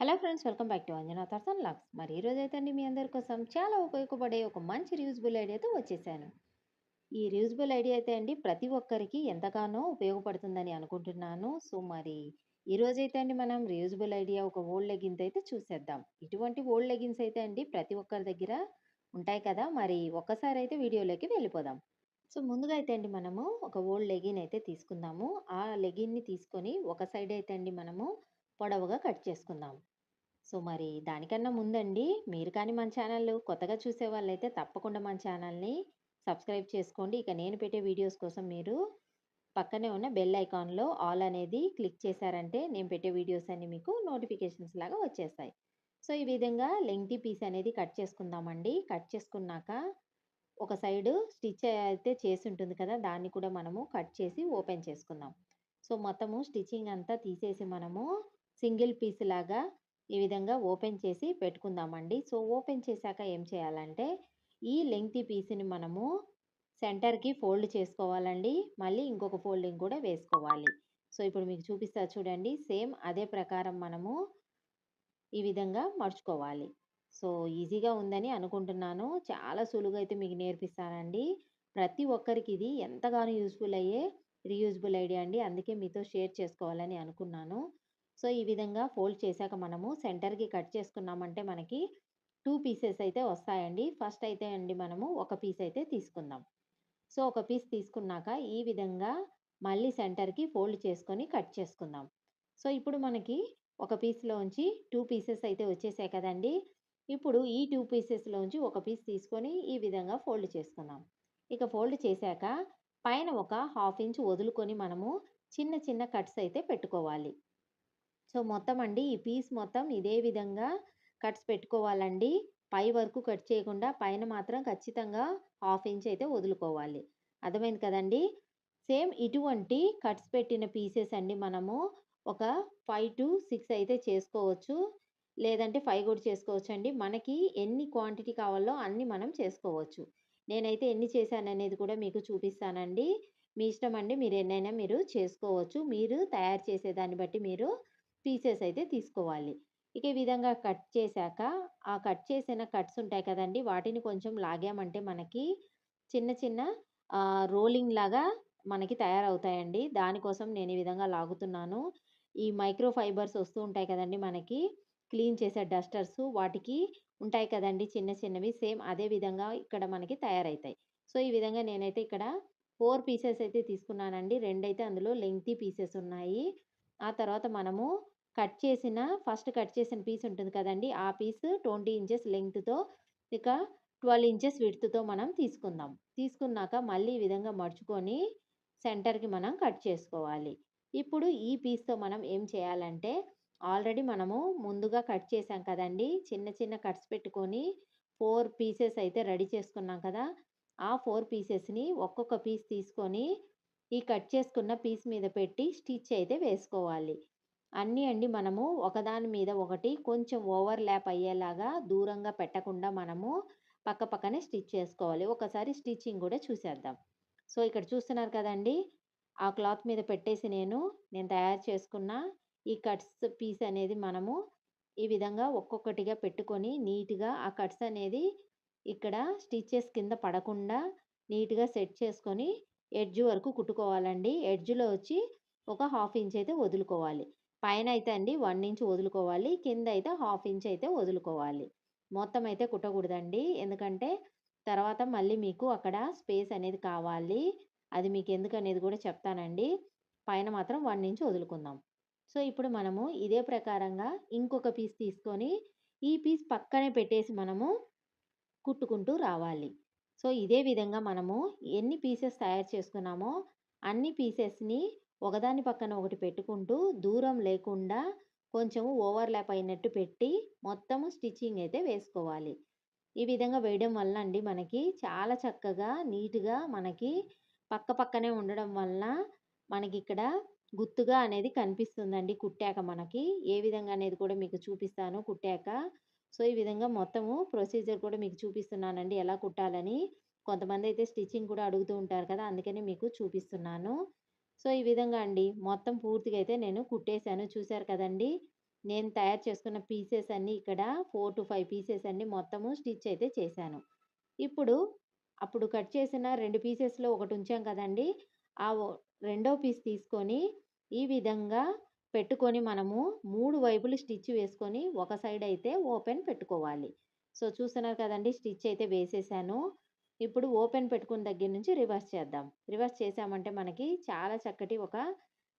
Hello friends, welcome back to Anjana thoughts and logs. మరి ఈ రోజైతే అండి మీ అందరి కోసం చాలా ఉపయోగపడే ఒక మంచి రియూజబుల్ ఐడియాతో వచ్చేసాను. ఈ రియూజబుల్ ఐడియా అయితే అండి ప్రతి ఒక్కరికి ఎంతగానో ఉపయోగపడుతుందని అనుకుంటున్నాను. సో మరి ఈ రోజైతే అండి మనం రియూజబుల్ ఐడియా ఒక ఓల్డ్ లెగిన్స్ అయితే చూసేద్దాం. ఇటువంటి ఓల్డ్ లెగిన్స్ అయితే అండి ప్రతి ఒక్కరి దగ్గర ఉంటాయి కదా. మరి ఒక్కసారి అయితే వీడియోలోకి వెళ్ళిపోదాం. సో ముందుగా అయితే అండి మనము ఒక ఓల్డ్ లెగిన్ అయితే తీసుకుందాము. ఆ లెగిన్ని తీసుకొని ఒక సైడ్ అయితే అండి మనము పొడవుగా కట్ చేసుకుందాం. సో, మరి దానికన్నా ముందండి మీరు కానీ మన ఛానల్ కొత్తగా చూసేవాళ్ళైతే తప్పకుండా మన ఛానల్‌ని సబ్స్క్రైబ్ చేసుకోండి. ఇక నేను పెట్టే వీడియోస్ కోసం మీరు పక్కనే ఉన్న బెల్ ఐకాన్‌లో ఆల్ అనేది క్లిక్ చేశారంటే నేను పెట్టే వీడియోస్ అన్నీ మీకు నోటిఫికేషన్స్ లాగా వచ్చేస్తాయి. సో, ఈ విధంగా లెంగ్తీ పీస్ అనేది కట్ చేసుకుందామండి. కట్ చేసుకున్నాక ఒక సైడు స్టిచ్ అయితే చేసి ఉంటుంది కదా! దాన్ని కూడా మనము కట్ చేసి ఓపెన్ చేసుకుందాం. సో, మొత్తము స్టిచ్చింగ్ అంతా తీసేసి మనము సింగిల్ పీస్ లాగా ఈ విధంగా ఓపెన్ చేసి పెట్టుకుందామండి. సో, ఓపెన్ చేశాక ఏం చేయాలంటే, ఈ లెంగ్తీ పీస్‌ని మనము సెంటర్‌కి ఫోల్డ్ చేసుకోవాలండి. మళ్ళీ ఇంకొక ఫోల్డింగ్ కూడా వేసుకోవాలి. సో, ఇప్పుడు మీకు చూపిస్తా చూడండి. సేమ్ అదే ప్రకారం మనము ఈ విధంగా మడుచుకోవాలి. సో, ఈజీగా ఉందని అనుకుంటున్నాను. చాలా సులువుగా అయితే మీకు నేర్పిస్తానండి. ప్రతి ఒక్కరికి ఇది ఎంతగానో యూజ్‌ఫుల్ అయ్యే రీయూజబుల్ ఐడియా అండి. అందుకే మీతో షేర్ చేసుకోవాలని అనుకున్నాను. సో, ఈ విధంగా ఫోల్డ్ చేశాక మనము సెంటర్‌కి కట్ చేసుకున్నామంటే మనకి 2 పీసెస్ అయితే వస్తాయండి. ఫస్ట్ అయితే అండి మనము ఒక పీస్ అయితే తీసుకుందాం. సో, ఒక పీస్ తీసుకున్నాక ఈ విధంగా మళ్ళీ సెంటర్‌కి ఫోల్డ్ చేసుకొని కట్ చేసుకుందాం. సో, ఇప్పుడు మనకి ఒక పీస్‌లోంచి 2 పీసెస్ అయితే వచ్చేసాయి కదండీ! ఇప్పుడు ఈ 2 పీసెస్‌లోంచి ఒక పీస్ తీసుకొని ఈ విధంగా ఫోల్డ్ చేసుకుందాం. ఇక ఫోల్డ్ చేశాక పైన ఒక హాఫ్ ఇంచ్ వదులుకొని మనము చిన్న చిన్న కట్స్ అయితే పెట్టుకోవాలి. సో, మొత్తం అండి ఈ పీస్ మొత్తం ఇదే విధంగా కట్స్ పెట్టుకోవాలండి. పై వరకు కట్ చేయకుండా పైన మాత్రం ఖచ్చితంగా హాఫ్ ఇంచ్ అయితే వదులుకోవాలి. అర్థమైంది కదండీ! సేమ్ ఇటువంటి కట్స్ పెట్టిన పీసెస్ అండి మనము ఒక 5-6 అయితే చేసుకోవచ్చు. లేదంటే 5 కూడా చేసుకోవచ్చండి. మనకి ఎన్ని క్వాంటిటీ కావాలో అన్ని మనం చేసుకోవచ్చు. నేనైతే ఎన్ని చేశాననేది కూడా మీకు చూపిస్తానండి. మీ ఇష్టం అండి. మీరు ఎన్నైనా మీరు చేసుకోవచ్చు. మీరు తయారు చేసే దాన్ని బట్టి మీరు పీసెస్ అయితే తీసుకోవాలి. ఇక ఈ విధంగా కట్ చేశాక, ఆ కట్ చేసిన కట్స్ ఉంటాయి కదండీ! వాటిని కొంచెం లాగామంటే మనకి చిన్న చిన్న రోలింగ్ లాగా మనకి తయారవుతాయండి. దానికోసం నేను ఈ విధంగా లాగుతున్నాను. ఈ మైక్రో ఫైబర్స్ వస్తూ ఉంటాయి కదండీ మనకి క్లీన్ చేసే డస్టర్స్ వాటికి ఉంటాయి కదండీ చిన్న చిన్నవి. సేమ్ అదే విధంగా ఇక్కడ మనకి తయారైతాయి. సో, ఈ విధంగా నేనైతే ఇక్కడ 4 పీసెస్ అయితే తీసుకున్నానండి. 2 అయితే అందులో లెంగ్తీ పీసెస్ ఉన్నాయి. ఆ తర్వాత మనము ఫస్ట్ కట్ చేసిన పీస్ ఉంటుంది కదండీ! ఆ పీస్ 20 ఇంచెస్ లెంగ్త్‌తో ఇక 12 ఇంచెస్ విడ్త్‌తో మనం తీసుకుందాం. తీసుకున్నాక మళ్ళీ ఈ విధంగా మడుచుకొని సెంటర్‌కి మనం కట్ చేసుకోవాలి. ఇప్పుడు ఈ పీస్‌తో మనం ఏం చేయాలంటే ఆల్రెడీ మనము ముందుగా కట్ చేసాం కదండీ! చిన్న చిన్న కట్స్ పెట్టుకొని 4 పీసెస్ అయితే రెడీ చేసుకున్నాం కదా! ఆ 4 పీసెస్‌ని ఒక్కొక్క పీస్ తీసుకొని ఈ కట్ చేసుకున్న పీస్ మీద పెట్టి స్టిచ్ అయితే వేసుకోవాలి. అన్నీ అండి మనము ఒకదాని మీద ఒకటి కొంచెం ఓవర్‌లాప్ అయ్యేలాగా దూరంగా పెట్టకుండా మనము పక్కపక్కనే స్టిచ్ చేసుకోవాలి. ఒకసారి స్టిచ్చింగ్ గూడా చూసేద్దాం. సో, ఇక్కడ చూస్తున్నారు కదండీ! ఆ క్లాత్ మీద పెట్టేసి నేను తయారు చేసుకున్న ఈ కట్స్ పీస్ అనేది మనము ఈ విధంగా ఒక్కొక్కటిగా పెట్టుకొని నీట్‌గా ఆ కట్స్ అనేది ఇక్కడ స్టిచెస్ కింద పడకుండా నీట్‌గా సెట్ చేసుకొని ఎడ్జ్ వరకు కుట్టుకోవాలండి. ఎడ్జ్‌లో వచ్చి ఒక హాఫ్ ఇంచ్ అయితే వదులుకోవాలి. పైనయితే అండి 1 ఇంచ్ వదులుకోవాలి. కిందయితే హాఫ్ ఇంచ్ అయితే వదులుకోవాలి. మొత్తం అయితే కుట్టకూడదండి. ఎందుకంటే తర్వాత మళ్ళీ మీకు అక్కడ స్పేస్ అనేది కావాలి. అది మీకెందుకనేది గూడా చెప్తానండి. పైన మాత్రం 1 ఇంచ్ వదులుకుందాం. సో, ఇప్పుడు మనము ఇదే ప్రకారంగా ఇంకొక పీస్ తీసుకొని, ఈ పీస్ పక్కనే పెట్టేసి మనము కుట్టుకుంటూ రావాలి. సో, ఇదే విధంగా మనము ఎన్ని పీసెస్ తయారు చేసుకున్నామో, అన్ని పీసెస్‌ని ఒకదాని పక్కన ఒకటి పెట్టుకుంటూ, దూరం లేకుండా కొంచెం ఓవర్‌లాప్ అయినట్టు పెట్టి, మొత్తము స్టిచ్చింగ్ అయితే వేసుకోవాలి. ఈ విధంగా వేయడం వలన అండి మనకి చాలా చక్కగా, నీట్‌గా మనకి పక్కనే ఉండడం వలన మనకిక్కడ గుత్తుగా అనేది కనిపిస్తుందండి కుట్టాక మనకి. ఏ విధంగా అనేది కూడా మీకు చూపిస్తాను కుట్టాక. సో, ఈ విధంగా మొత్తము ప్రొసీజర్ కూడా మీకు చూపిస్తున్నానండి ఎలా కుట్టాలని. కొంతమందైతే స్టిచ్చింగ్ కూడా అడుగుతూ ఉంటారు కదా! అందుకని మీకు చూపిస్తున్నాను. సో, ఈ విధంగా అండి మొత్తం పూర్తిగా అయితే నేను కుట్టేసాను. చూసారు కదండీ! నేను తయారు చేసుకున్న పీసెస్ అన్నీ ఇక్కడ 4-5 పీసెస్ అన్నీ మొత్తము స్టిచ్ అయితే చేశాను. ఇప్పుడు అప్పుడు కట్ చేసిన 2 పీసెస్‌లో ఒకటి ఉంచాం కదండీ! ఆ ఒ రెండో పీస్ తీసుకొని ఈ విధంగా పెట్టుకొని మనము 3 వైపులు స్టిచ్ వేసుకొని ఒక సైడ్ అయితే ఓపెన్ పెట్టుకోవాలి. సో, చూస్తున్నారు కదండీ! స్టిచ్ అయితే వేసేసాను. ఇప్పుడు ఓపెన్ పెట్టుకున్న దగ్గర నుంచి రివర్స్ చేద్దాం. రివర్స్ చేశామంటే మనకి చాలా చక్కటి ఒక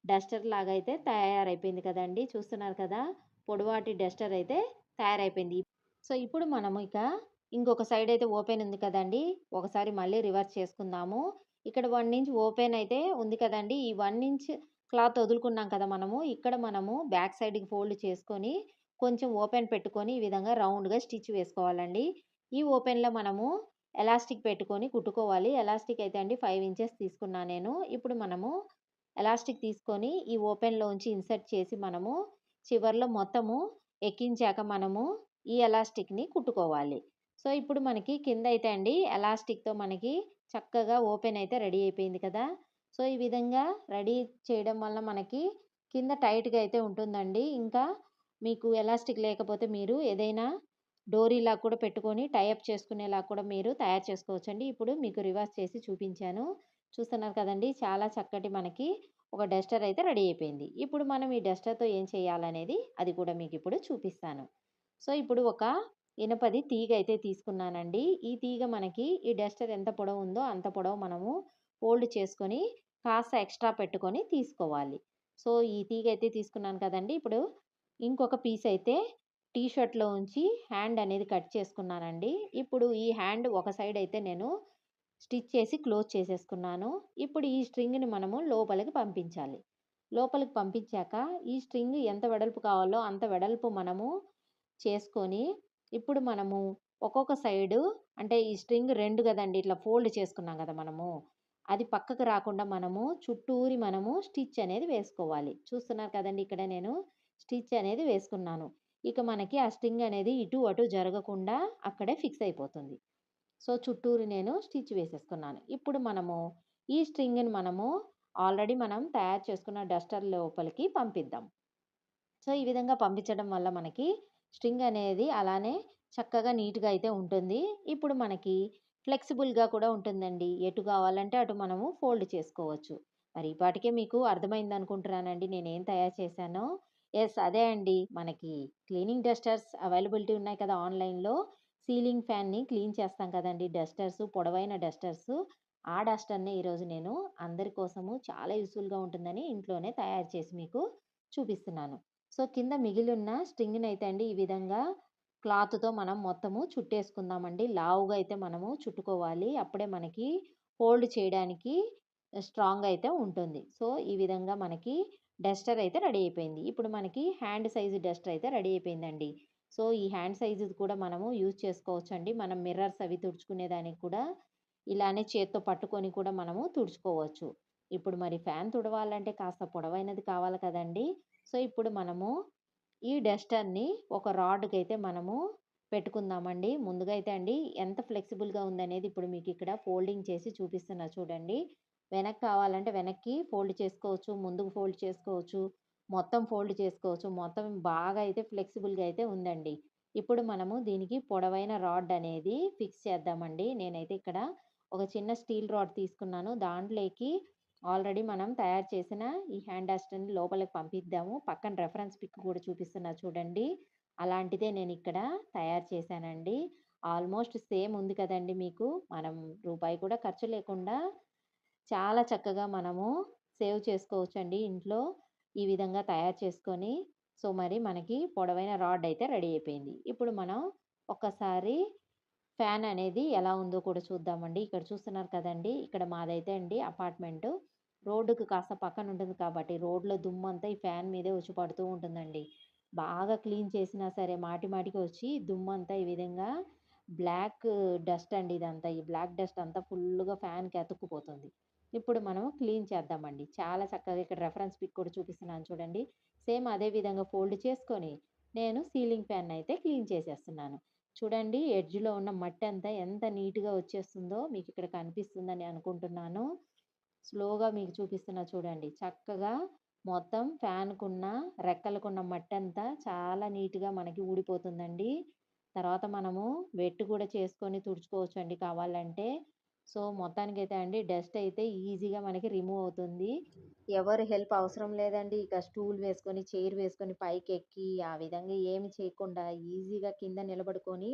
డస్టర్ లాగా అయితే తయారైపోయింది కదండీ! చూస్తున్నారు కదా! పొడవాటి డస్టర్ అయితే తయారైపోయింది. సో, ఇప్పుడు మనము ఇక ఇంకొక సైడ్ అయితే ఓపెన్ ఉంది కదండీ! ఒకసారి మళ్ళీ రివర్స్ చేసుకుందాము. ఇక్కడ 1 ఇంచ్ ఓపెన్ అయితే ఉంది కదండీ! ఈ 1 ఇంచ్ క్లాత్ వదులుకున్నాం కదా మనము. ఇక్కడ మనము బ్యాక్ సైడ్‌కి ఫోల్డ్ చేసుకొని, కొంచెం ఓపెన్ పెట్టుకొని, ఈ విధంగా రౌండ్‌గా స్టిచ్ వేసుకోవాలండి. ఈ ఓపెన్‌లో మనము ఎలాస్టిక్ పెట్టుకొని కుట్టుకోవాలి. ఎలాస్టిక్ అయితే అండి 5 ఇంచెస్ తీసుకున్నా నేను. ఇప్పుడు మనము ఎలాస్టిక్ తీసుకొని, ఈ ఓపెన్‌లోంచి ఇన్సర్ట్ చేసి మనము చివర్లో మొత్తము ఎక్కించాక మనము ఈ ఎలాస్టిక్‌ని కుట్టుకోవాలి. సో, ఇప్పుడు మనకి కిందయితే అండి ఎలాస్టిక్‌తో మనకి చక్కగా ఓపెన్ అయితే రెడీ అయిపోయింది కదా! సో, ఈ విధంగా రెడీ చేయడం వల్ల మనకి కింద టైట్‌గా అయితే ఉంటుందండి. ఇంకా మీకు ఎలాస్టిక్ లేకపోతే మీరు ఏదైనా డోరీలా కూడా పెట్టుకొని టై అప్ చేసుకునేలా కూడా మీరు తయారు చేసుకోవచ్చండి. ఇప్పుడు మీకు రివర్స్ చేసి చూపించాను. చూస్తున్నారు కదండీ! చాలా చక్కటి మనకి ఒక డస్టర్ అయితే రెడీ అయిపోయింది. ఇప్పుడు మనం ఈ డస్టర్‌తో ఏం చేయాలనేది అది కూడా మీకిప్పుడు చూపిస్తాను. సో, ఇప్పుడు ఒక ఇనపది తీగ అయితే తీసుకున్నానండి. ఈ తీగ మనకి ఈ డస్టర్ ఎంత పొడవుందో అంత పొడవు మనము ఫోల్డ్ చేసుకొని కాస్త ఎక్స్‌ట్రా పెట్టుకొని తీసుకోవాలి. సో, ఈ తీగ అయితే తీసుకున్నాను కదండీ! ఇప్పుడు ఇంకొక పీస్ అయితే టీ షర్ట్‌లో ఉంచి హ్యాండ్ అనేది కట్ చేసుకున్నానండి. ఇప్పుడు ఈ హ్యాండ్ ఒక సైడ్ అయితే నేను స్టిచ్ చేసి క్లోజ్ చేసేసుకున్నాను. ఇప్పుడు ఈ స్ట్రింగ్‌ని మనము లోపలికి పంపించాలి. లోపలికి పంపించాక ఈ స్ట్రింగ్ ఎంత వెడల్పు కావాలో అంత వెడల్పు మనము చేసుకొని, ఇప్పుడు మనము ఒక్కొక్క సైడు అంటే ఈ స్ట్రింగ్ 2 గదండీ! ఇట్లా ఫోల్డ్ చేసుకున్నాం గదా మనము. అది పక్కకు రాకుండా మనము చుట్టూరి మనము స్టిచ్ అనేది వేసుకోవాలి. చూస్తున్నారు కదండీ! ఇక్కడ నేను స్టిచ్ అనేది వేసుకున్నాను. ఇక మనకి ఆ స్ట్రింగ్ అనేది ఇటు అటు జరగకుండా అక్కడే ఫిక్స్ అయిపోతుంది. సో, చుట్టూరు నేను స్టిచ్ వేసేసుకున్నాను. ఇప్పుడు మనము ఈ స్ట్రింగ్‌ని మనము ఆల్రెడీ మనం తయారు చేసుకున్న డస్టర్ లోపలికి పంపిద్దాం. సో, ఈ విధంగా పంపించడం వల్ల మనకి స్ట్రింగ్ అనేది అలానే చక్కగా నీట్‌గా అయితే ఉంటుంది. ఇప్పుడు మనకి ఫ్లెక్సిబుల్‌గా కూడా ఉంటుందండి. ఎటు కావాలంటే అటు మనము ఫోల్డ్ చేసుకోవచ్చు. మరి ఈ పాటికే మీకు అర్థమైందనుకుంటున్నానండి నేనేం తయారు చేశానో. యెస్. అదే అండి. మనకి క్లీనింగ్ డస్టర్స్ అవైలబిలిటీ ఉన్నాయి కదా ఆన్‌లైన్‌లో. సీలింగ్ ఫ్యాన్‌ని క్లీన్ చేస్తాం కదండీ డస్టర్స్, పొడవైన డస్టర్స్. ఆ డస్టర్‌ని ఈరోజు నేను అందరి కోసము చాలా యూజ్‌ఫుల్‌గా ఉంటుందని ఇంట్లోనే తయారు చేసి మీకు చూపిస్తున్నాను. సో, కింద మిగిలున్న స్ట్రింగ్‌నయితే అండి ఈ విధంగా క్లాత్‌తో మనం మొత్తము చుట్టేసుకుందామండి. లావుగా అయితే మనము చుట్టుకోవాలి. అప్పుడే మనకి హోల్డ్ చేయడానికి స్ట్రాంగ్‌గా అయితే ఉంటుంది. సో, ఈ విధంగా మనకి డస్టర్ అయితే రెడీ అయిపోయింది. ఇప్పుడు మనకి హ్యాండ్ సైజ్ డస్టర్ అయితే రెడీ అయిపోయిందండి. సో, ఈ హ్యాండ్ సైజ్‌ది కూడా మనము యూజ్ చేసుకోవచ్చండి. మనం మిర్రర్స్ అవి తుడుచుకునేదానికి కూడా ఇలానే చేత్తో పట్టుకొని కూడా మనము తుడుచుకోవచ్చు. ఇప్పుడు మరి ఫ్యాన్ తుడవాలంటే కాస్త పొడవైనది కావాలి కదండీ! సో, ఇప్పుడు మనము ఈ డస్టర్‌ని ఒక రాడ్‌కైతే మనము పెట్టుకుందామండి. ముందుగా అయితే అండి ఎంత ఫ్లెక్సిబుల్‌గా ఉందనేది ఇప్పుడు మీకిక్కడ ఫోల్డింగ్ చేసి చూపిస్తున్నా చూడండి. వెనక్కి కావాలంటే వెనక్కి ఫోల్డ్ చేసుకోవచ్చు. ముందుకు ఫోల్డ్ చేసుకోవచ్చు. మొత్తం ఫోల్డ్ చేసుకోవచ్చు. మొత్తం బాగా అయితే ఫ్లెక్సిబుల్‌గా అయితే ఉందండి. ఇప్పుడు మనము దీనికి పొడవైన రాడ్ అనేది ఫిక్స్ చేద్దామండి. నేనైతే ఇక్కడ ఒక చిన్న స్టీల్ రాడ్ తీసుకున్నాను. దాంట్లోకి ఆల్రెడీ మనం తయారు చేసిన ఈ హ్యాండ్ డస్టర్‌ని లోపలికి పంపిద్దాము. పక్కన రిఫరెన్స్ పిక్ కూడా చూపిస్తున్నా చూడండి. అలాంటిదే నేనిక్కడ తయారు చేశానండి. ఆల్మోస్ట్ సేమ్ ఉంది కదండీ మీకు. మనం రూపాయి కూడా ఖర్చు లేకుండా చాలా చక్కగా మనము సేవ్ చేసుకోవచ్చండి ఇంట్లో. ఈ విధంగా తయారు చేసుకొని. సో, మరి మనకి పొడవైన రాడ్ అయితే రెడీ అయిపోయింది. ఇప్పుడు మనం ఒక్కసారి ఫ్యాన్ అనేది ఎలా ఉందో కూడా చూద్దామండి. ఇక్కడ చూస్తున్నారు కదండీ! ఇక్కడ మాదైతే అండి అపార్ట్‌మెంటు. రోడ్డుకి కాస్త పక్కన ఉంటుంది కాబట్టి రోడ్‌లో దుమ్మంతా ఈ ఫ్యాన్ మీదే వచ్చి పడుతూ ఉంటుందండి. బాగా క్లీన్ చేసినా సరే మాటి మాటికి వచ్చి దుమ్మంతా ఈ విధంగా బ్లాక్ డస్ట్ అండి ఇదంతా. ఈ బ్లాక్ డస్ట్ అంతా ఫుల్లుగా ఫ్యాన్‌కి అతుక్కుపోతుంది. ఇప్పుడు మనం క్లీన్ చేద్దామండి. చాలా చక్కగా ఇక్కడ రిఫరెన్స్ పిక్ కూడా చూపిస్తున్నాను చూడండి. సేమ్ అదే విధంగా ఫోల్డ్ చేసుకొని నేను సీలింగ్ ఫ్యాన్‌నయితే క్లీన్ చేసేస్తున్నాను. చూడండి ఎడ్జ్‌లో ఉన్న మట్టంతా ఎంత నీట్‌గా వచ్చేస్తుందో మీకిక్కడ కనిపిస్తుందని అనుకుంటున్నాను. స్లోగా మీకు చూపిస్తున్నా చూడండి. చక్కగా మొత్తం ఫ్యాన్‌కున్న, రెక్కలకున్న మట్టంతా చాలా నీట్‌గా మనకి ఊడిపోతుందండి. తర్వాత మనము వెట్ కూడా చేసుకొని తుడుచుకోవచ్చండి కావాలంటే. సో, మొత్తానికైతే అండి డస్ట్ అయితే ఈజీగా మనకి రిమూవ్ అవుతుంది. ఎవరి హెల్ప్ అవసరం లేదండి. ఇక స్టూల్ వేసుకొని, చైర్ వేసుకొని పైకెక్కి ఆ విధంగా ఏమి చేయకుండా ఈజీగా కింద నిలబడుకొని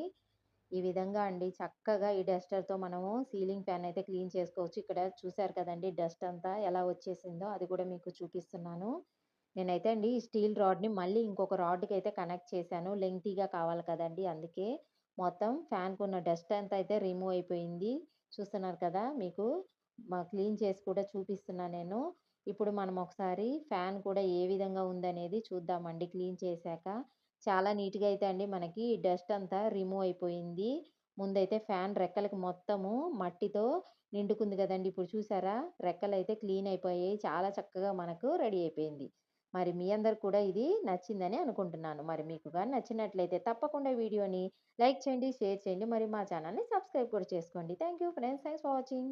ఈ విధంగా అండి చక్కగా ఈ డస్టర్‌తో మనము సీలింగ్ ఫ్యాన్ అయితే క్లీన్ చేసుకోవచ్చు. ఇక్కడ చూసారు కదండీ! డస్ట్ అంతా ఎలా వచ్చేసిందో అది కూడా మీకు చూపిస్తున్నాను. నేనైతే అండి ఈ స్టీల్ రాడ్‌ని మళ్ళీ ఇంకొక రాడ్‌కైతే కనెక్ట్ చేశాను. లెంగ్తీగా కావాలి కదండీ! అందుకే. మొత్తం ఫ్యాన్‌కున్న డస్ట్ అంతా అయితే రిమూవ్ అయిపోయింది. చూస్తున్నారు కదా! మీకు క్లీన్ చేసి కూడా చూపిస్తున్నా నేను. ఇప్పుడు మనం ఒకసారి ఫ్యాన్ కూడా ఏ విధంగా ఉందనేది చూద్దామండి క్లీన్ చేశాక. చాలా నీట్‌గా అయితే అండి మనకి డస్ట్ అంతా రిమూవ్ అయిపోయింది. ముందైతే ఫ్యాన్ రెక్కలకి మొత్తము మట్టితో నిండుకుంది గదండీ! ఇప్పుడు చూసారా? రెక్కలైతే క్లీన్ అయిపోయాయి. చాలా చక్కగా మనకు రెడీ అయిపోయింది. మరి మీ అందరికి కూడా ఇది నచ్చిందని అనుకుంటున్నాను. మరి మీకు గాని నచ్చినట్లయితే తప్పకుండా వీడియోని లైక్ చేయండి, షేర్ చేయండి. మరి మా ఛానెల్‌ని సబ్స్క్రైబ్ కూడా చేసుకోండి. Thank you friends. Thanks for watching.